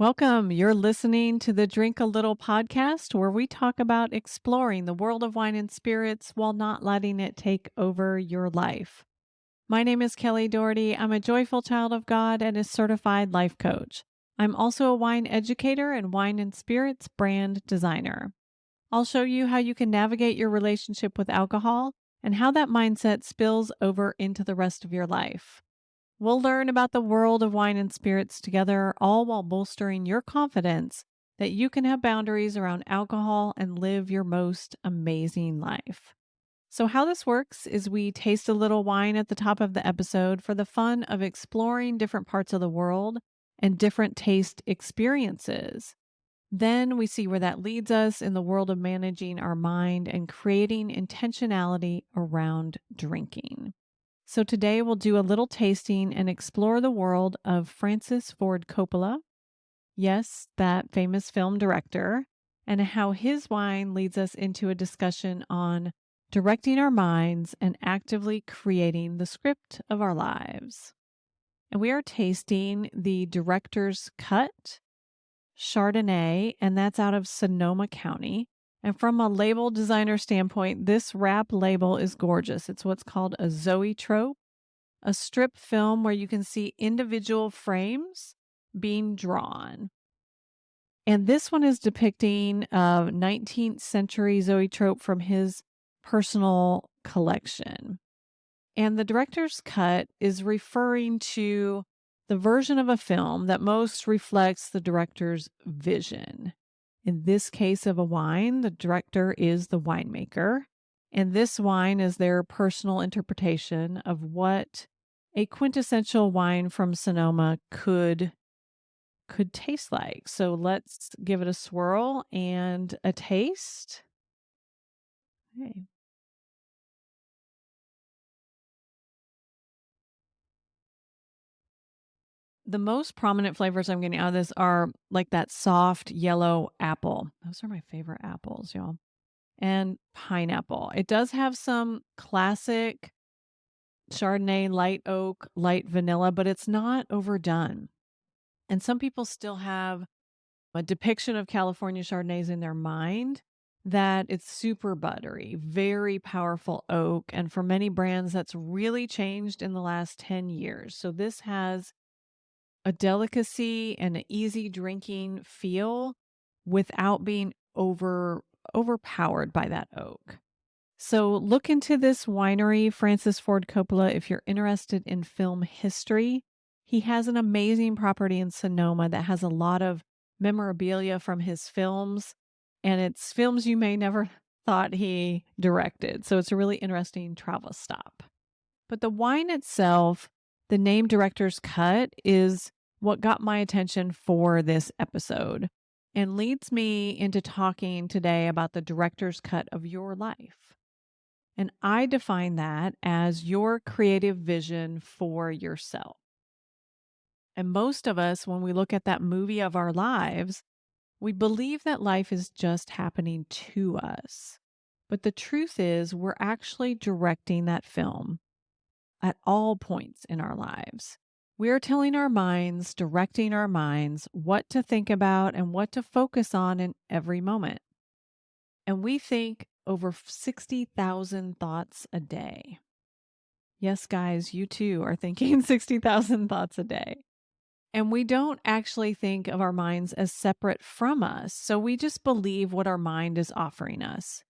Welcome. You're listening to the Drink a Little podcast, where we talk about exploring the world of wine and spirits while not letting it take over your life. My name is Kelly Doherty. I'm a joyful child of God and a certified life coach. I'm also a wine educator and wine and spirits brand designer. I'll show you how you can navigate your relationship with alcohol and how that mindset spills over into the rest of your life. We'll learn about the world of wine and spirits together, all while bolstering your confidence that you can have boundaries around alcohol and live your most amazing life. So, how this works is we taste a little wine at the top of the episode for the fun of exploring different parts of the world and different taste experiences. Then we see where that leads us in the world of managing our mind and creating intentionality around drinking. So today we'll do a little tasting and explore the world of Francis Ford Coppola. Yes, that famous film director, and how his wine leads us into a discussion on directing our minds and actively creating the script of our lives. And we are tasting the Director's Cut Chardonnay, and that's out of Sonoma County. And from a label designer standpoint, this wrap label is gorgeous. It's what's called a zoetrope, a strip film where you can see individual frames being drawn. And this one is depicting a 19th century zoetrope from his personal collection. And the director's cut is referring to the version of a film that most reflects the director's vision. In this case of a wine, the director is the winemaker. And this wine is their personal interpretation of what a quintessential wine from Sonoma could taste like. So let's give it a swirl and a taste. Okay. The most prominent flavors I'm getting out of this are like that soft yellow apple. Those are my favorite apples, y'all. And pineapple. It does have some classic Chardonnay, light oak, light vanilla, but it's not overdone. And some people still have a depiction of California Chardonnays in their mind that it's super buttery, very powerful oak. And for many brands, that's really changed in the last 10 years. So this has a delicacy and an easy drinking feel without being overpowered by that oak. So look into this winery, Francis Ford Coppola, if you're interested in film history. He has an amazing property in Sonoma that has a lot of memorabilia from his films, and it's films you may never thought he directed. So it's a really interesting travel stop. But the wine itself, the name Director's Cut, is what got my attention for this episode and leads me into talking today about the director's cut of your life. And I define that as your creative vision for yourself. And most of us, when we look at that movie of our lives, we believe that life is just happening to us. But the truth is, we're actually directing that film at all points in our lives. We are telling our minds, directing our minds, what to think about and what to focus on in every moment. And we think over 60,000 thoughts a day. Yes, guys, you too are thinking 60,000 thoughts a day. And we don't actually think of our minds as separate from us. So we just believe what our mind is offering us.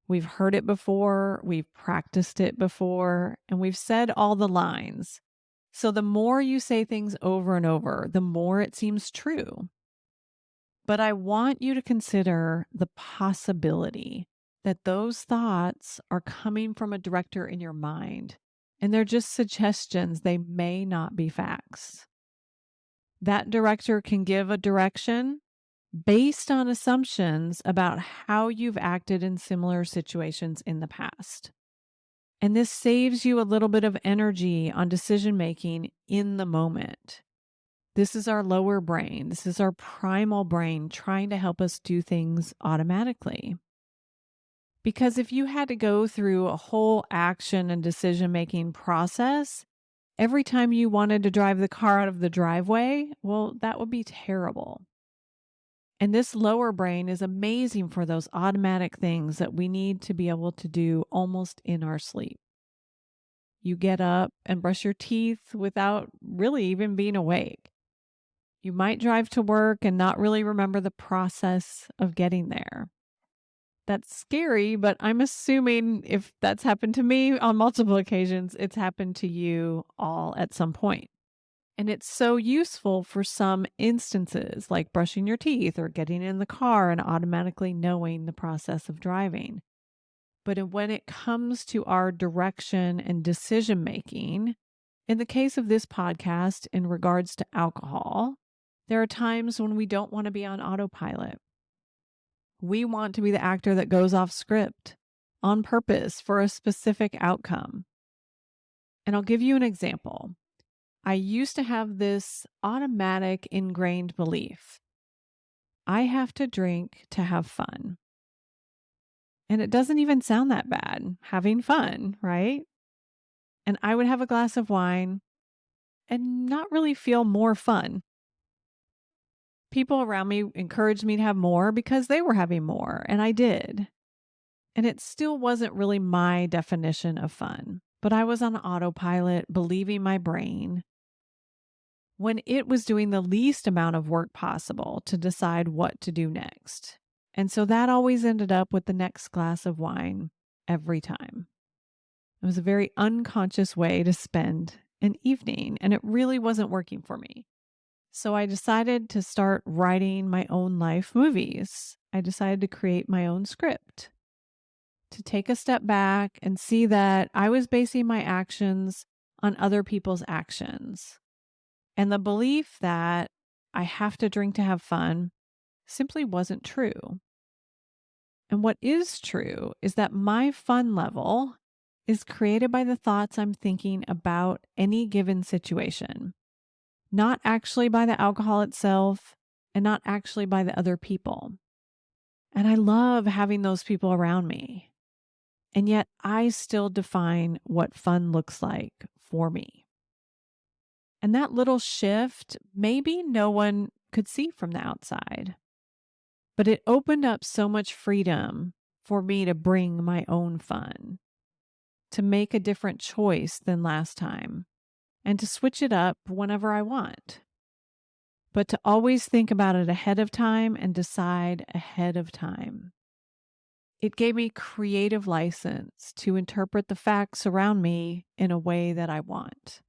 We've heard it before, we've practiced it before, and we've said all the lines. So the more you say things over and over, the more it seems true. But I want you to consider the possibility that those thoughts are coming from a director in your mind, and they're just suggestions. They may not be facts. That director can give a direction based on assumptions about how you've acted in similar situations in the past. And this saves you a little bit of energy on decision making in the moment. This is our lower brain. This is our primal brain trying to help us do things automatically. Because if you had to go through a whole action and decision making process every time you wanted to drive the car out of the driveway, well, that would be terrible. And this lower brain is amazing for those automatic things that we need to be able to do almost in our sleep. You get up and brush your teeth without really even being awake. You might drive to work and not really remember the process of getting there. That's scary, but I'm assuming if that's happened to me on multiple occasions, it's happened to you all at some point. And it's so useful for some instances, like brushing your teeth or getting in the car and automatically knowing the process of driving. But when it comes to our direction and decision making, in the case of this podcast, in regards to alcohol, there are times when we don't want to be on autopilot. We want to be the actor that goes off script on purpose for a specific outcome. And I'll give you an example. I used to have this automatic ingrained belief. I have to drink to have fun. And it doesn't even sound that bad, having fun, right? And I would have a glass of wine and not really feel more fun. People around me encouraged me to have more because they were having more, and I did. And it still wasn't really my definition of fun, but I was on autopilot, believing my brain when it was doing the least amount of work possible to decide what to do next. And so that always ended up with the next glass of wine every time. It was a very unconscious way to spend an evening, and it really wasn't working for me. So I decided to start writing my own life movies. I decided to create my own script, to take a step back and see that I was basing my actions on other people's actions. And the belief that I have to drink to have fun simply wasn't true. And what is true is that my fun level is created by the thoughts I'm thinking about any given situation, not actually by the alcohol itself and not actually by the other people. And I love having those people around me. And yet I still define what fun looks like for me. And that little shift, maybe no one could see from the outside, but it opened up so much freedom for me to bring my own fun, to make a different choice than last time, and to switch it up whenever I want. But to always think about it ahead of time and decide ahead of time. It gave me creative license to interpret the facts around me in a way that I want.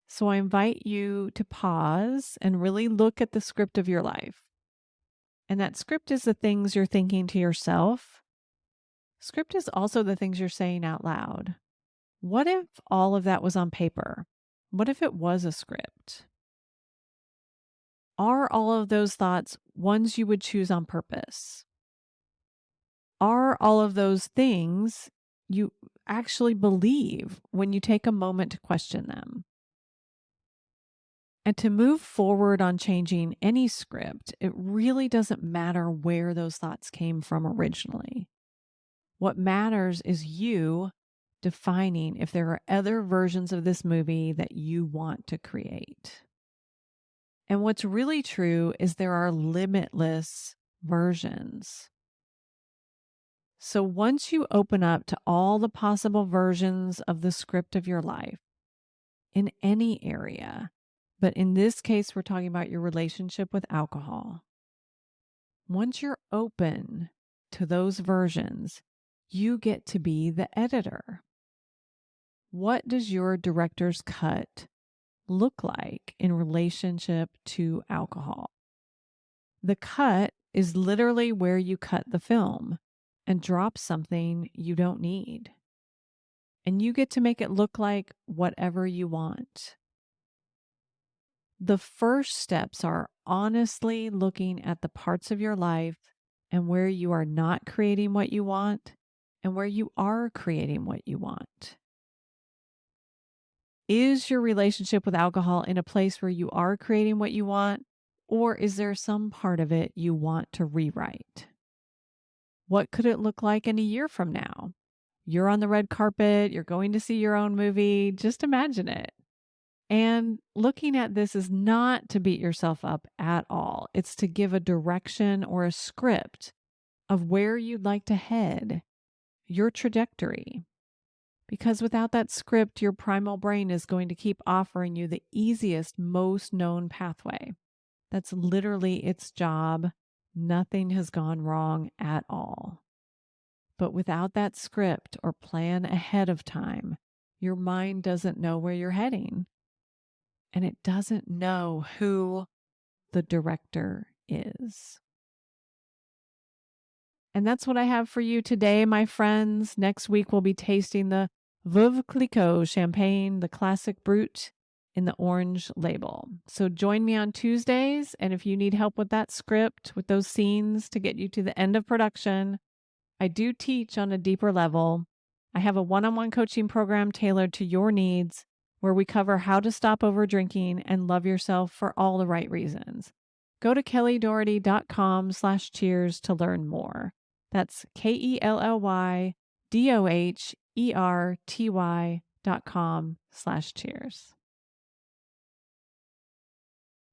So I invite you to pause and really look at the script of your life. And that script is the things you're thinking to yourself. Script is also the things you're saying out loud. What if all of that was on paper? What if it was a script? Are all of those thoughts ones you would choose on purpose? Are all of those things you actually believe when you take a moment to question them? And to move forward on changing any script, it really doesn't matter where those thoughts came from originally. What matters is you defining if there are other versions of this movie that you want to create. And what's really true is there are limitless versions. So once you open up to all the possible versions of the script of your life in any area, but in this case, we're talking about your relationship with alcohol. Once you're open to those versions, you get to be the editor. What does your director's cut look like in relationship to alcohol? The cut is literally where you cut the film and drop something you don't need. And you get to make it look like whatever you want. The first steps are honestly looking at the parts of your life and where you are not creating what you want and where you are creating what you want. Is your relationship with alcohol in a place where you are creating what you want, or is there some part of it you want to rewrite? What could it look like in a year from now? You're on the red carpet, you're going to see your own movie. Just imagine it. And looking at this is not to beat yourself up at all. It's to give a direction or a script of where you'd like to head, your trajectory. Because without that script, your primal brain is going to keep offering you the easiest, most known pathway. That's literally its job. Nothing has gone wrong at all. But without that script or plan ahead of time, your mind doesn't know where you're heading. And it doesn't know who the director is. And that's what I have for you today, my friends. Next week, we'll be tasting the Veuve Clicquot champagne, the classic brut in the orange label. So join me on Tuesdays. And if you need help with that script, with those scenes to get you to the end of production, I do teach on a deeper level. I have a one-on-one coaching program tailored to your needs where we cover how to stop over drinking and love yourself for all the right reasons. Go to kellydoherty.com/cheers to learn more. That's KELLYDOHERTY.com/cheers.